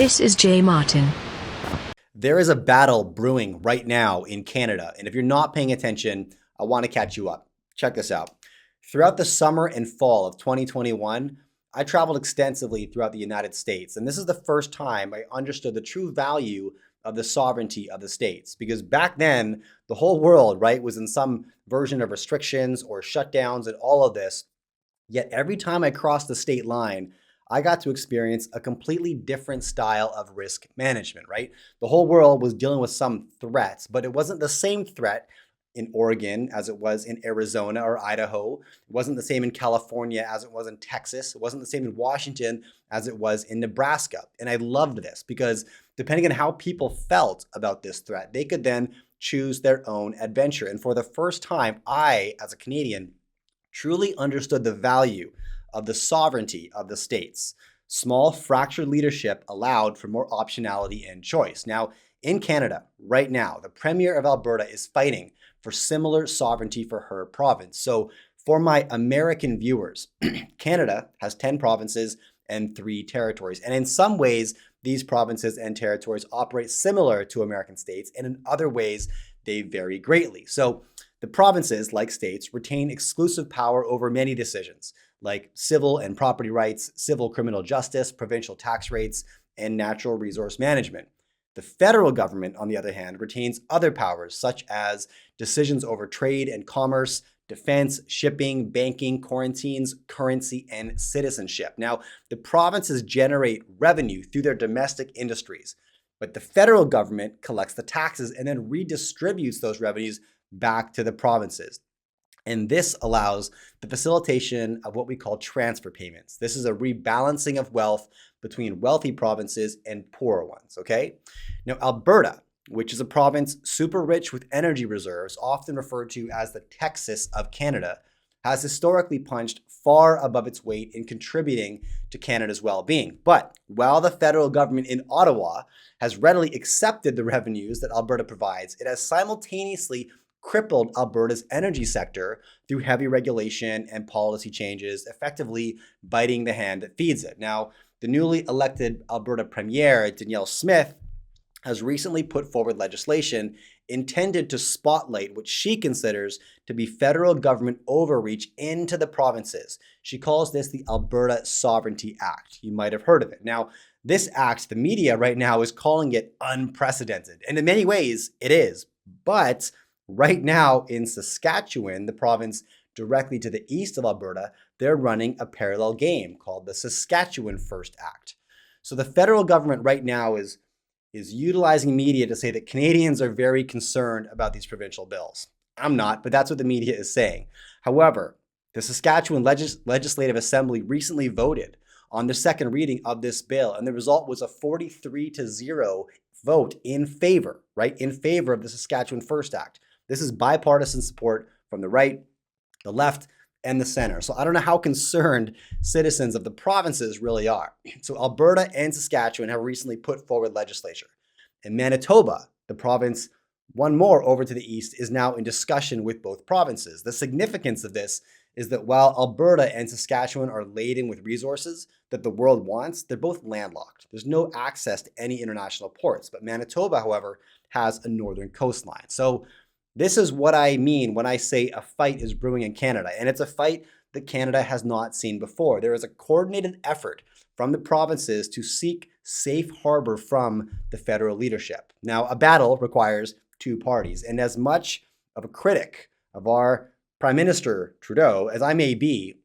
This is Jay Martin. There is a battle brewing right now in Canada, and if you're not paying attention, I want to catch you up. Check this out. Throughout the summer and fall of 2021, I traveled extensively throughout the United States, and this is the first time I understood the true value of the sovereignty of the states. Because back then, the whole world, right, was in some version of restrictions or shutdowns and all of this. Yet every time I crossed the state line, I got to experience a completely different style of risk management, right? The whole world was dealing with some threats, but it wasn't the same threat in Oregon as it was in Arizona or Idaho. It wasn't the same in California as it was in Texas. It wasn't the same in Washington as it was in Nebraska. And I loved this because depending on how people felt about this threat, they could then choose their own adventure. And for the first time, I, as a Canadian, truly understood the value of the sovereignty of the states. Small fractured leadership allowed for more optionality and choice. Now, in Canada, right now, the Premier of Alberta is fighting for similar sovereignty for her province. So for my American viewers, Canada has 10 provinces and 3 territories. And in some ways, these provinces and territories operate similar to American states, and in other ways, they vary greatly. So the provinces, like states, retain exclusive power over many decisions, like civil and property rights, civil criminal justice, provincial tax rates, and natural resource management. The federal government, on the other hand, retains other powers, such as decisions over trade and commerce, defense, shipping, banking, quarantines, currency, and citizenship. Now, the provinces generate revenue through their domestic industries, but the federal government collects the taxes and then redistributes those revenues back to the provinces. And this allows the facilitation of what we call transfer payments. This is a rebalancing of wealth between wealthy provinces and poorer ones, okay? Now, Alberta, which is a province super rich with energy reserves, often referred to as the Texas of Canada, has historically punched far above its weight in contributing to Canada's well-being. But while the federal government in Ottawa has readily accepted the revenues that Alberta provides, it has simultaneously crippled Alberta's energy sector through heavy regulation and policy changes, effectively biting the hand that feeds it. Now, the newly elected Alberta Premier Danielle Smith has recently put forward legislation intended to spotlight what she considers to be federal government overreach into the provinces. She calls this the Alberta Sovereignty Act. You might have heard of it. Now, this act, the media right now is calling it unprecedented. And in many ways, it is. But right now in Saskatchewan, the province directly to the east of Alberta, they're running a parallel game called the Saskatchewan First Act. So the federal government right now is utilizing media to say that Canadians are very concerned about these provincial bills. I'm not, but that's what the media is saying. However, the Saskatchewan Legislative Assembly recently voted on the second reading of this bill, and the result was a 43-0 vote in favor, right? In favor of the Saskatchewan First Act. This is bipartisan support from the right, the left, and the center. So I don't know how concerned citizens of the provinces really are. So Alberta and Saskatchewan have recently put forward legislation. In Manitoba, the province, one more over to the east, is now in discussion with both provinces. The significance of this is that while Alberta and Saskatchewan are laden with resources that the world wants, they're both landlocked. There's no access to any international ports. But Manitoba, however, has a northern coastline. So this is what I mean when I say a fight is brewing in Canada, and it's a fight that Canada has not seen before. There is a coordinated effort from the provinces to seek safe harbor from the federal leadership. Now, a battle requires 2 parties, and as much of a critic of our Prime Minister Trudeau as I may be,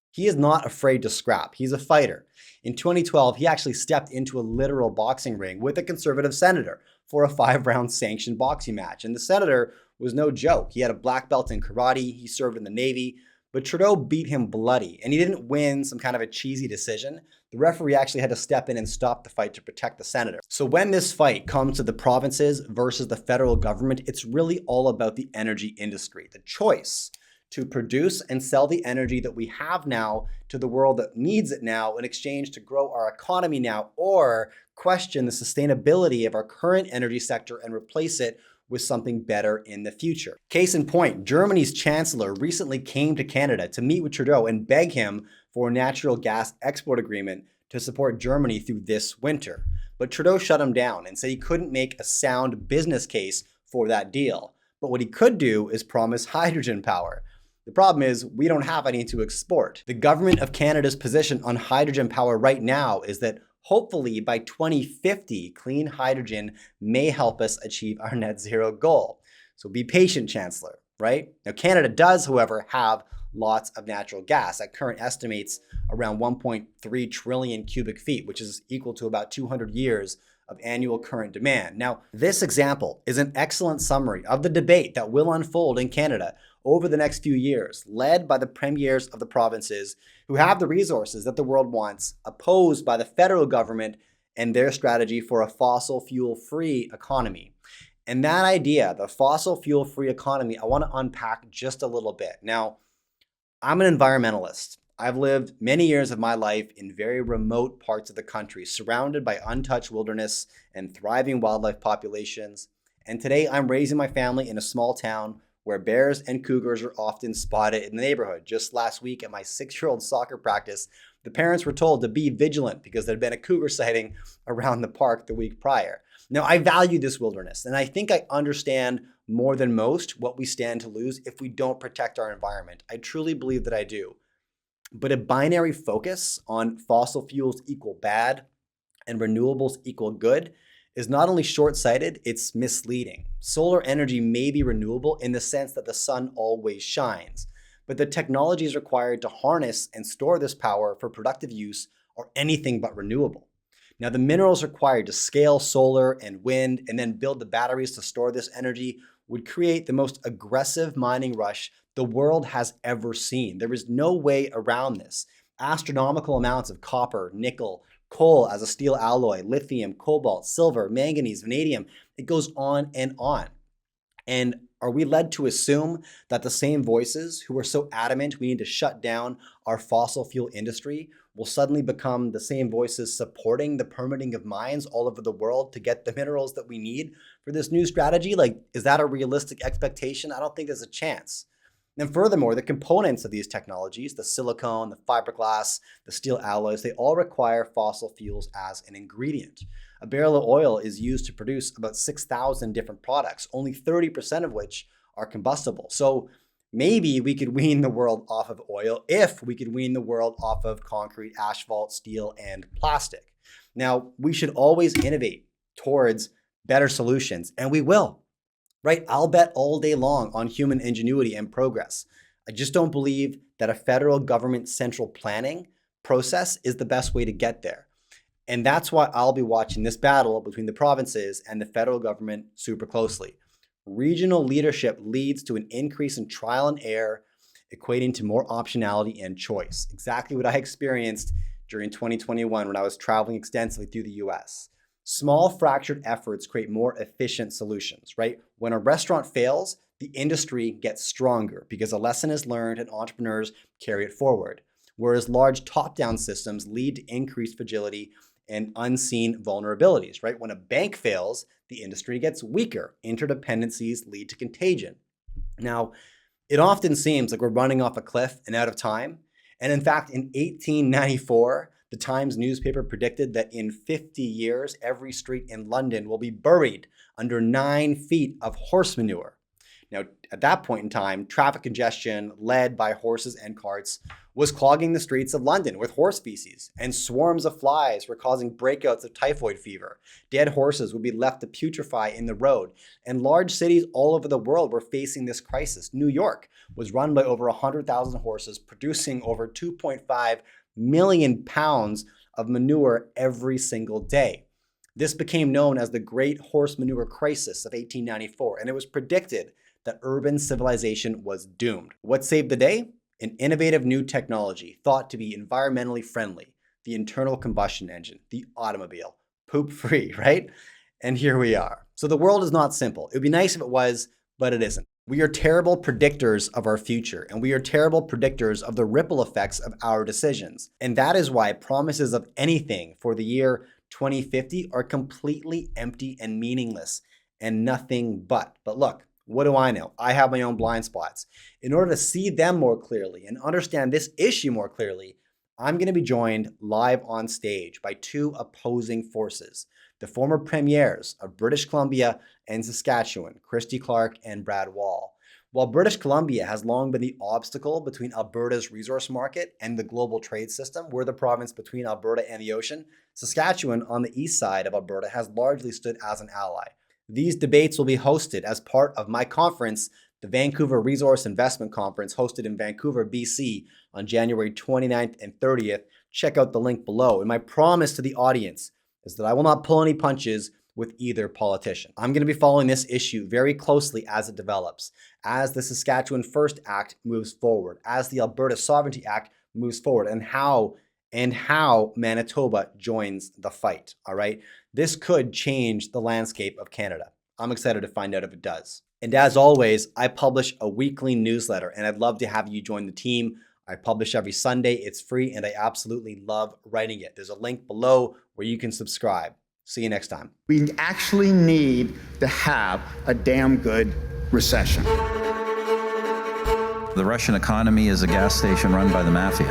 he is not afraid to scrap. He's a fighter. In 2012, he actually stepped into a literal boxing ring with a conservative senator for a 5-round sanctioned boxing match. And the senator was no joke. He had a black belt in karate. He served in the Navy. But Trudeau beat him bloody, and he didn't win some kind of a cheesy decision. The referee actually had to step in and stop the fight to protect the senator. So when this fight comes to the provinces versus the federal government, it's really all about the energy industry, the choice to produce and sell the energy that we have now to the world that needs it now in exchange to grow our economy now, or question the sustainability of our current energy sector and replace it with something better in the future. Case in point, Germany's chancellor recently came to Canada to meet with Trudeau and beg him for a natural gas export agreement to support Germany through this winter. But Trudeau shut him down and said he couldn't make a sound business case for that deal. But what he could do is promise hydrogen power. The problem is we don't have any to export. The government of Canada's position on hydrogen power right now is that hopefully by 2050, clean hydrogen may help us achieve our net zero goal. So be patient, Chancellor, right? Now, Canada does, however, have lots of natural gas. At current estimates, around 1.3 trillion cubic feet, which is equal to about 200 years of annual current demand. Now, this example is an excellent summary of the debate that will unfold in Canada over the next few years, led by the premiers of the provinces who have the resources that the world wants, opposed by the federal government and their strategy for a fossil fuel-free economy. And that idea, the fossil fuel-free economy, I want to unpack just a little bit. Now, I'm an environmentalist. I've lived many years of my life in very remote parts of the country, surrounded by untouched wilderness and thriving wildlife populations. And today I'm raising my family in a small town where bears and cougars are often spotted in the neighborhood. Just last week at my 6-year-old soccer practice, the parents were told to be vigilant because there had been a cougar sighting around the park the week prior. Now, I value this wilderness, and I think I understand more than most what we stand to lose if we don't protect our environment. I truly believe that I do. But a binary focus on fossil fuels equal bad and renewables equal good is not only short-sighted, it's misleading. Solar energy may be renewable in the sense that the sun always shines, but the technologies required to harness and store this power for productive use are anything but renewable. Now, the minerals required to scale solar and wind and then build the batteries to store this energy would create the most aggressive mining rush the world has ever seen. There is no way around this. Astronomical amounts of copper, nickel, coal as a steel alloy, lithium, cobalt, silver, manganese, vanadium, it goes on and on. And are we led to assume that the same voices who are so adamant we need to shut down our fossil fuel industry will suddenly become the same voices supporting the permitting of mines all over the world to get the minerals that we need for this new strategy? Like, is that a realistic expectation? I don't think there's a chance. And furthermore, the components of these technologies, the silicone, the fiberglass, the steel alloys, they all require fossil fuels as an ingredient. A barrel of oil is used to produce about 6,000 different products, only 30% of which are combustible. So maybe we could wean the world off of oil if we could wean the world off of concrete, asphalt, steel, and plastic. Now, we should always innovate towards better solutions, and we will. Right? I'll bet all day long on human ingenuity and progress. I just don't believe that a federal government central planning process is the best way to get there. And that's why I'll be watching this battle between the provinces and the federal government super closely. Regional leadership leads to an increase in trial and error, equating to more optionality and choice. Exactly what I experienced during 2021 when I was traveling extensively through the US. Small fractured efforts create more efficient solutions, right? When a restaurant fails, the industry gets stronger because a lesson is learned and entrepreneurs carry it forward. Whereas large top-down systems lead to increased fragility and unseen vulnerabilities, right? When a bank fails, the industry gets weaker. Interdependencies lead to contagion. Now, it often seems like we're running off a cliff and out of time. And in fact, in 1894, the Times newspaper predicted that in 50 years, every street in London will be buried under 9 feet of horse manure. Now, at that point in time, traffic congestion led by horses and carts was clogging the streets of London with horse feces, and swarms of flies were causing breakouts of typhoid fever. Dead horses would be left to putrefy in the road, and large cities all over the world were facing this crisis. New York was run by over 100,000 horses, producing over 2.5 million pounds of manure every single day. This became known as the Great Horse Manure Crisis of 1894, and it was predicted that urban civilization was doomed. What saved the day? An innovative new technology thought to be environmentally friendly, the internal combustion engine, the automobile, poop-free, right? And here we are. So the world is not simple. It would be nice if it was, but it isn't. We are terrible predictors of our future, and we are terrible predictors of the ripple effects of our decisions. And that is why promises of anything for the year 2050 are completely empty and meaningless and nothing but. But look, what do I know? I have my own blind spots. In order to see them more clearly and understand this issue more clearly, I'm going to be joined live on stage by two opposing forces, the former premiers of British Columbia and Saskatchewan, Christy Clark and Brad Wall. While British Columbia has long been the obstacle between Alberta's resource market and the global trade system, we're the province between Alberta and the ocean, Saskatchewan on the east side of Alberta has largely stood as an ally. These debates will be hosted as part of my conference, the Vancouver Resource Investment Conference, hosted in Vancouver, BC on January 29th and 30th. Check out the link below. And my promise to the audience is that I will not pull any punches with either politician. I'm going to be following this issue very closely as it develops, as the Saskatchewan First Act moves forward, as the Alberta Sovereignty Act moves forward, and how Manitoba joins the fight, all right? This could change the landscape of Canada. I'm excited to find out if it does. And as always, I publish a weekly newsletter, and I'd love to have you join the team. I publish every Sunday. It's free, and I absolutely love writing it. There's a link below where you can subscribe. See you next time. We actually need to have a damn good recession. The Russian economy is a gas station run by the mafia.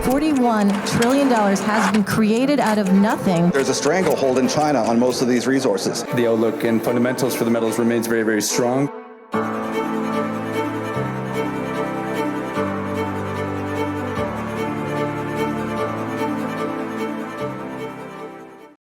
$41 trillion has been created out of nothing. There's a stranglehold in China on most of these resources. The outlook and fundamentals for the metals remains very, very strong.